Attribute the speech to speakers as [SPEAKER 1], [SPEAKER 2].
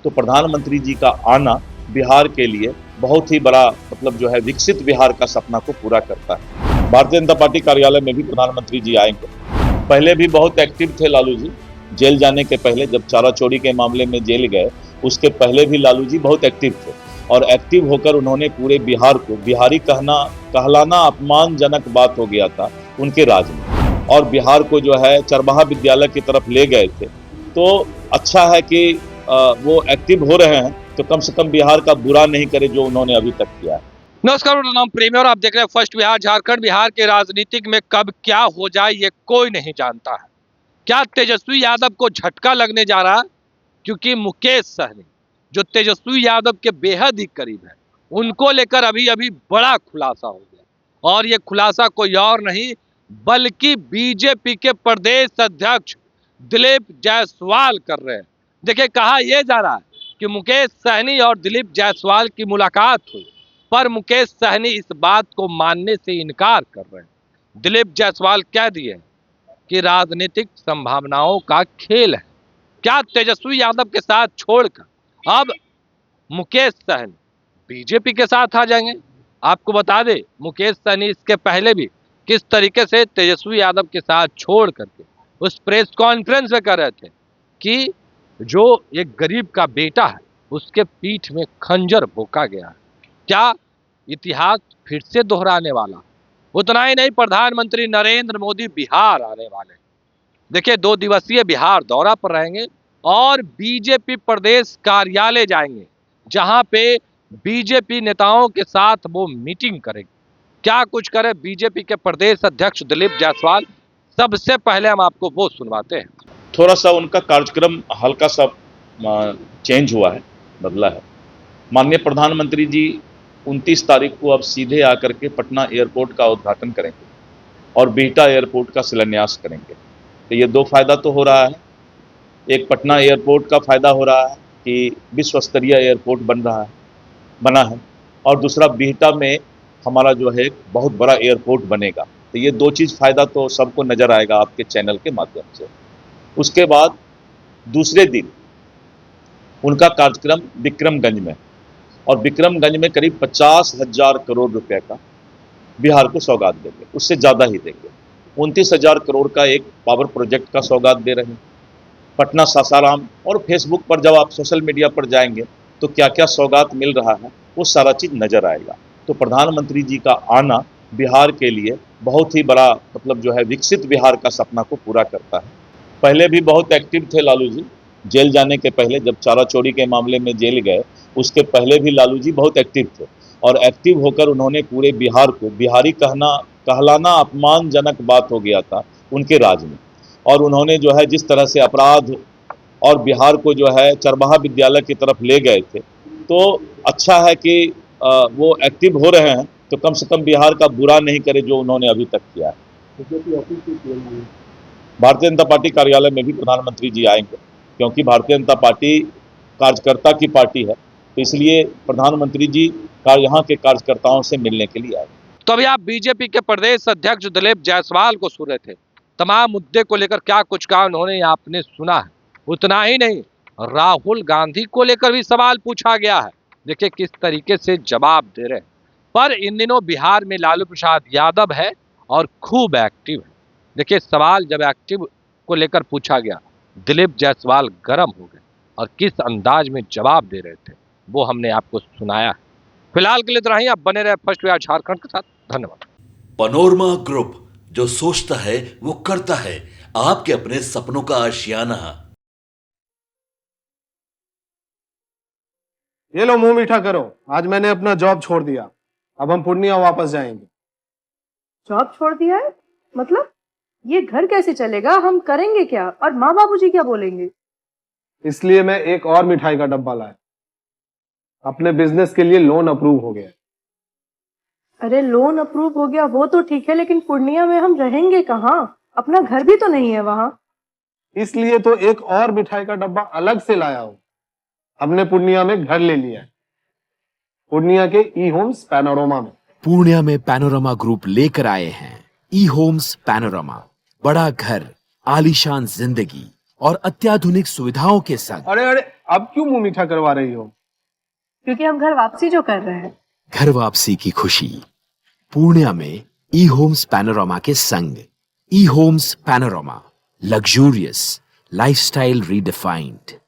[SPEAKER 1] तो प्रधानमंत्री जी का आना बिहार के लिए बहुत ही बड़ा जो है विकसित बिहार का सपना को पूरा करता है। भारतीय जनता पार्टी कार्यालय में भी प्रधानमंत्री जी आएंगे। पहले भी बहुत एक्टिव थे लालू जी, जेल जाने के पहले जब चारा चोरी के मामले में जेल गए उसके पहले भी लालू जी बहुत एक्टिव थे और एक्टिव होकर उन्होंने पूरे बिहार को बिहारी कहलाना अपमानजनक बात हो गया था उनके राज में, और बिहार को जो है चरवाहा विद्यालय की तरफ ले गए थे। तो अच्छा है कि वो एक्टिव हो रहे हैं, तो कम से कम बिहार का बुरा नहीं करे जो उन्होंने अभी तक किया है।
[SPEAKER 2] नमस्कार, मेरा नाम प्रेमी और आप देख रहे हैं फर्स्ट बिहार झारखंड। बिहार के राजनीतिक में कब क्या हो जाए ये कोई नहीं जानता है। क्या तेजस्वी यादव को झटका लगने जा रहा है? क्योंकि मुकेश सहनी जो तेजस्वी यादव के बेहद ही करीब है, उनको लेकर अभी अभी बड़ा खुलासा हो गया, और ये खुलासा कोई और नहीं बल्कि बीजेपी के प्रदेश अध्यक्ष दिलीप जायसवाल कर रहे हैं। देखिए, कहा यह जा रहा है कि मुकेश सहनी और दिलीप जायसवाल की मुलाकात हुई, पर मुकेश सहनी इस बात को मानने से इनकार कर रहे हैं। दिलीप जायसवाल कह दिए कि राजनीतिक संभावनाओं का खेल है। क्या तेजस्वी यादव के साथ छोड़कर अब मुकेश सहनी बीजेपी के साथ आ जाएंगे? आपको बता दें, मुकेश सहनी इसके पहले भी किस तरीके से तेजस्वी यादव के साथ छोड़ करके उस प्रेस कॉन्फ्रेंस में कह रहे थे कि जो एक गरीब का बेटा है उसके पीठ में खंजर भोंका गया है। क्या इतिहास फिर से दोहराने वाला? उतना ही नहीं, प्रधानमंत्री नरेंद्र मोदी बिहार आने वाले। देखिए, 2 दिवसीय बिहार दौरा पर रहेंगे और बीजेपी प्रदेश कार्यालय जाएंगे, जहां पे बीजेपी नेताओं के साथ वो मीटिंग करेंगे। क्या कुछ करे बीजेपी के प्रदेश अध्यक्ष दिलीप जायसवाल, सबसे पहले हम आपको वो सुनवाते हैं।
[SPEAKER 1] थोड़ा सा उनका कार्यक्रम हल्का सा चेंज हुआ है, बदला है। माननीय प्रधानमंत्री जी 29 तारीख को अब सीधे आकर के पटना एयरपोर्ट का उद्घाटन करेंगे और बिहटा एयरपोर्ट का शिलान्यास करेंगे। तो ये 2 फायदा तो हो रहा है। एक, पटना एयरपोर्ट का फायदा हो रहा है कि विश्व स्तरीय एयरपोर्ट बना है, और दूसरा बिहटा में हमारा जो है बहुत बड़ा एयरपोर्ट बनेगा। तो ये 2 चीज़ फायदा तो सबको नजर आएगा आपके चैनल के माध्यम से। उसके बाद दूसरे दिन उनका कार्यक्रम विक्रमगंज में, और विक्रमगंज में करीब 50,000 करोड़ रुपए का बिहार को सौगात देंगे, उससे ज़्यादा ही देंगे। 29,000 करोड़ का एक पावर प्रोजेक्ट का सौगात दे रहे हैं। पटना सासाराम, और फेसबुक पर जब आप सोशल मीडिया पर जाएंगे तो क्या क्या सौगात मिल रहा है वो सारा चीज़ नज़र आएगा। तो प्रधानमंत्री जी का आना बिहार के लिए बहुत ही बड़ा जो है विकसित बिहार का सपना को पूरा करता है। पहले भी बहुत एक्टिव थे लालू जी, जेल जाने के पहले जब चारा चोरी के मामले में जेल गए उसके पहले भी लालू जी बहुत एक्टिव थे, और एक्टिव होकर उन्होंने पूरे बिहार को बिहारी कहलाना अपमानजनक बात हो गया था उनके राज में, और उन्होंने जो है जिस तरह से अपराध और बिहार को जो है चरवाहा विद्यालय की तरफ ले गए थे। तो अच्छा है कि वो एक्टिव हो रहे हैं, तो कम से कम बिहार का बुरा नहीं करे जो उन्होंने अभी तक किया है। भारतीय जनता पार्टी कार्यालय में भी प्रधानमंत्री जी आएंगे, क्योंकि भारतीय जनता पार्टी कार्यकर्ता की पार्टी है, तो इसलिए प्रधानमंत्री जी यहाँ के कार्यकर्ताओं से मिलने के लिए आए।
[SPEAKER 2] तो अभी आप बीजेपी के प्रदेश अध्यक्ष दिलीप जायसवाल को सुन रहे थे। तमाम मुद्दे को लेकर क्या कुछ कहा उन्होंने आपने सुना है। उतना ही नहीं, राहुल गांधी को लेकर भी सवाल पूछा गया है। देखिए किस तरीके से जवाब दे रहे हैं। पर इन दिनों बिहार में लालू प्रसाद यादव है और खूब एक्टिव है। देखिए, सवाल जब एक्टिव को लेकर पूछा गया, दिलीप जायसवाल गर्म हो गए और किस अंदाज में जवाब दे रहे थे वो हमने आपको सुनाया है। फिलहाल के लिए इतना ही। आप बने रहे फर्स्ट बिहार झारखंड के साथ। धन्यवाद।
[SPEAKER 3] पनोरमा ग्रुप, जो सोचता है वो करता है। आपके अपने सपनों का आशियाना।
[SPEAKER 4] ये लो, मुंह मीठा करो। आज मैंने अपना जॉब छोड़ दिया, अब हम पूर्णिया वापस जाएंगे।
[SPEAKER 5] जॉब छोड़ दिया है? मतलब ये घर कैसे चलेगा? हम करेंगे क्या? और माँ बाबूजी क्या बोलेंगे?
[SPEAKER 4] इसलिए मैं एक और मिठाई का डब्बा लाया। अपने बिजनेस के लिए लोन अप्रूव हो गया।
[SPEAKER 5] अरे लोन अप्रूव हो गया वो तो ठीक है, लेकिन पूर्णिया में हम रहेंगे कहाँ? अपना घर भी तो नहीं है वहां।
[SPEAKER 4] इसलिए तो एक और मिठाई का डब्बा अलग से लाया हूं। हमने पूर्णिया में घर ले लिया है, पूर्णिया के ई होम्स पैनोरमा में।
[SPEAKER 6] पूर्णिया में पैनोरमा ग्रुप लेकर आए हैं ई होम्स पैनोरमा। बड़ा घर, आलीशान जिंदगी और अत्याधुनिक सुविधाओं के संग।
[SPEAKER 4] अरे अरे अब क्यों मुंह मीठा करवा रही हो?
[SPEAKER 5] क्योंकि हम घर वापसी जो कर रहे हैं।
[SPEAKER 6] घर वापसी की खुशी पूर्णिया में ई होम्स पैनोरामा के संग। E Homes Panorama, luxurious lifestyle redefined.